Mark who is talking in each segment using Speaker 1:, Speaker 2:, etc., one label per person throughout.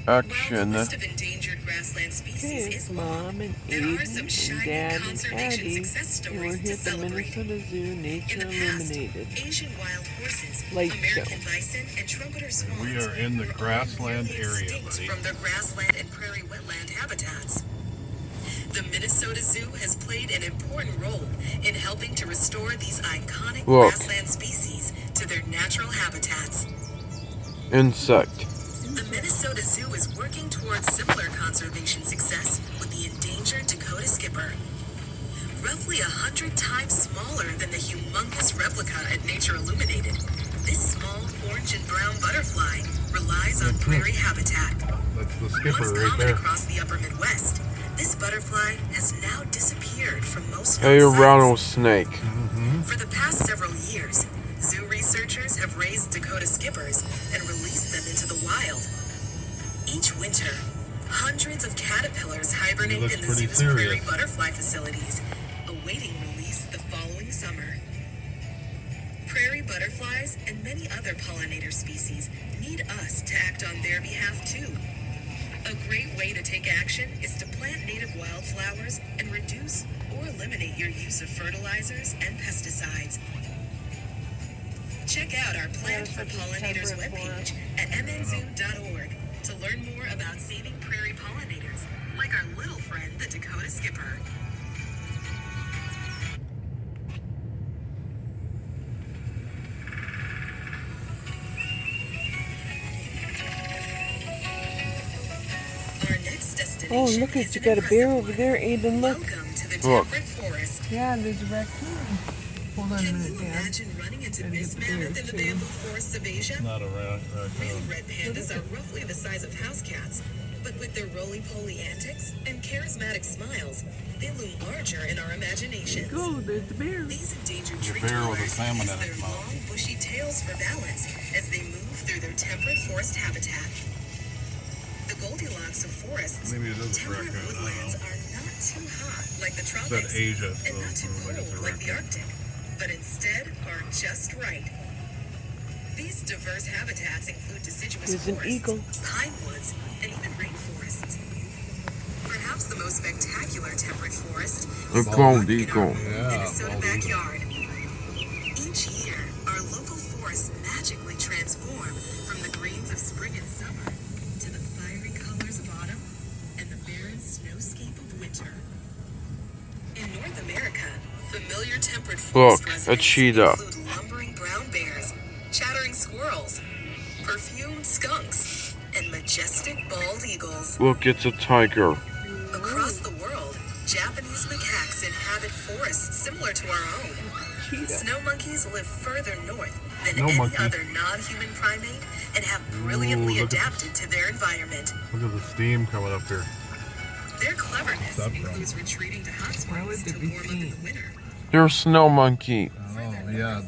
Speaker 1: Action.
Speaker 2: While the list of endangered grassland species is long,
Speaker 3: Mom and
Speaker 2: there are some
Speaker 3: Aiden
Speaker 2: shining
Speaker 3: and Dad and
Speaker 2: conservation
Speaker 3: Addie,
Speaker 2: success
Speaker 3: and we're
Speaker 2: stories to
Speaker 3: here at the
Speaker 2: celebrate.
Speaker 3: Minnesota Zoo
Speaker 2: In
Speaker 3: Nature
Speaker 2: the past,
Speaker 3: Illuminated
Speaker 2: Asian wild horses,
Speaker 3: Lake
Speaker 2: American
Speaker 3: Show.
Speaker 2: bison, and trumpeter swans
Speaker 4: We are in the
Speaker 2: were all
Speaker 4: grassland
Speaker 2: nearly
Speaker 4: area,
Speaker 2: extinct
Speaker 4: buddy.
Speaker 2: from their grassland and prairie wetland habitats. The Minnesota Zoo has played an important role in helping to restore these iconic grassland species to their natural habitats.
Speaker 1: Insect.
Speaker 2: The Minnesota Zoo is working towards similar conservation success with the endangered Dakota skipper. Roughly 100 times smaller than the humongous replica at Nature Illuminated, this small orange and brown butterfly relies on prairie habitat.
Speaker 4: That's the skipper
Speaker 2: Once
Speaker 4: right
Speaker 2: common
Speaker 4: there.
Speaker 2: across the upper Midwest, this butterfly has now disappeared from most
Speaker 1: Hey,
Speaker 2: known sites.
Speaker 1: rattlesnake.
Speaker 2: For the past several years, zoo researchers have raised Dakota skippers and released them into the wild. Each winter, hundreds of caterpillars hibernate in the zoo's prairie butterfly facilities, awaiting release the following summer. Prairie butterflies and many other pollinator species need us to act on their behalf too. A great way to take action is to plant native wildflowers and reduce or eliminate your use of fertilizers and pesticides. Check out our Plant for Pollinators webpage at mnzoo.org to learn more about saving prairie pollinators, like our little friend, the Dakota skipper. Our next destination
Speaker 3: Oh, look,
Speaker 2: is
Speaker 3: you
Speaker 2: an
Speaker 3: got a bear
Speaker 2: impressive
Speaker 3: over there, Aiden, look.
Speaker 2: Welcome to the
Speaker 1: Look.
Speaker 2: temperate forest.
Speaker 3: Yeah, there's a raccoon. Hold on a
Speaker 2: Can
Speaker 3: minute,
Speaker 2: you
Speaker 3: Dad.
Speaker 2: imagine running into
Speaker 3: Gotta get
Speaker 2: this
Speaker 3: the bear,
Speaker 2: mammoth in the
Speaker 3: too.
Speaker 2: bamboo forests of Asia?
Speaker 4: Not a
Speaker 2: Real
Speaker 4: raccoon.
Speaker 2: red pandas are roughly the size of house cats, but with their roly-poly antics and charismatic smiles, they loom larger in our imagination.
Speaker 3: Oh, there's the bear.
Speaker 2: These endangered
Speaker 4: The
Speaker 2: tree
Speaker 4: bear with a
Speaker 2: dwellers
Speaker 4: salmon
Speaker 2: use
Speaker 4: in
Speaker 2: their
Speaker 4: its mouth.
Speaker 2: long, bushy tails for balance as they move through their temperate forest habitat. The Goldilocks of forests,
Speaker 4: Maybe it is a
Speaker 2: temperate
Speaker 4: raccoon, I don't
Speaker 2: woodlands
Speaker 4: know.
Speaker 2: are not too hot like the
Speaker 4: It said
Speaker 2: tropics,
Speaker 4: Asia,
Speaker 2: and not too
Speaker 4: so I guess
Speaker 2: cold
Speaker 4: a
Speaker 2: like the
Speaker 4: raccoon.
Speaker 2: Arctic, but instead are just right. These diverse habitats include deciduous
Speaker 3: There's an
Speaker 2: forests,
Speaker 3: eagle.
Speaker 2: pine woods, and even rainforests. Perhaps the most spectacular temperate forest
Speaker 1: A
Speaker 2: is the
Speaker 1: gold
Speaker 2: one in
Speaker 1: eagle.
Speaker 2: our
Speaker 4: Yeah,
Speaker 2: Minnesota
Speaker 4: bald eagle.
Speaker 2: backyard. Each year, our local forests magically transform from the greens of spring and summer to the fiery colors of autumn and the barren snowscape of winter. In North America, familiar temperate forest
Speaker 1: Look, a
Speaker 2: residents
Speaker 1: cheetah.
Speaker 2: include lumbering brown bears, chattering squirrels, perfumed skunks, and majestic bald eagles.
Speaker 1: Look, it's a tiger.
Speaker 2: Across the world, Japanese macaques inhabit forests similar to our own.
Speaker 3: Cheetah.
Speaker 2: Snow monkeys live further north than
Speaker 4: Snow
Speaker 2: any
Speaker 4: monkey.
Speaker 2: other non-human primate and have brilliantly
Speaker 4: look at
Speaker 2: adapted to their environment.
Speaker 4: Look at the steam coming up here.
Speaker 2: Their cleverness
Speaker 4: What's that from?
Speaker 2: includes retreating to hot
Speaker 3: Why would
Speaker 2: springs
Speaker 3: there
Speaker 2: to
Speaker 3: be
Speaker 2: warm up in the
Speaker 3: steam?
Speaker 2: winter.
Speaker 1: They're a snow monkey.
Speaker 4: Oh, yeah,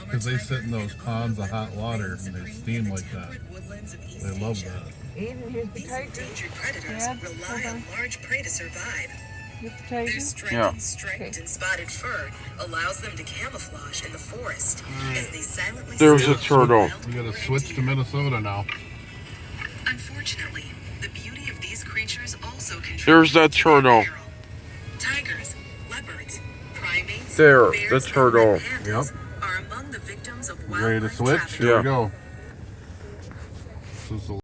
Speaker 4: because they sit in those ponds of hot water and they steam like that. They love that.
Speaker 3: Aiden, here's the
Speaker 2: These
Speaker 3: tiger.
Speaker 2: endangered predators
Speaker 3: Dad,
Speaker 2: rely
Speaker 3: hold
Speaker 2: on
Speaker 3: on.
Speaker 2: large prey to survive.
Speaker 3: Here's the
Speaker 2: Their
Speaker 3: tiger.
Speaker 2: striking, striped,
Speaker 3: Okay.
Speaker 2: and spotted fur allows them to camouflage in the forest as they silently
Speaker 1: There's
Speaker 2: stalk
Speaker 1: a turtle.
Speaker 2: wild
Speaker 4: We gotta
Speaker 2: boar and
Speaker 4: switch to
Speaker 2: deer.
Speaker 4: Minnesota now.
Speaker 2: Unfortunately, the beauty of these creatures also contributes
Speaker 1: There's that
Speaker 2: to their
Speaker 1: turtle.
Speaker 2: peril. Tigers, leopards, primates,
Speaker 1: There,
Speaker 2: bears,
Speaker 1: the
Speaker 2: and
Speaker 1: turtle.
Speaker 2: red pandas are among the victims of
Speaker 4: Ready to
Speaker 2: wildlife
Speaker 4: switch?
Speaker 2: trafficking.
Speaker 4: Here
Speaker 1: Yeah.
Speaker 4: we go. This is the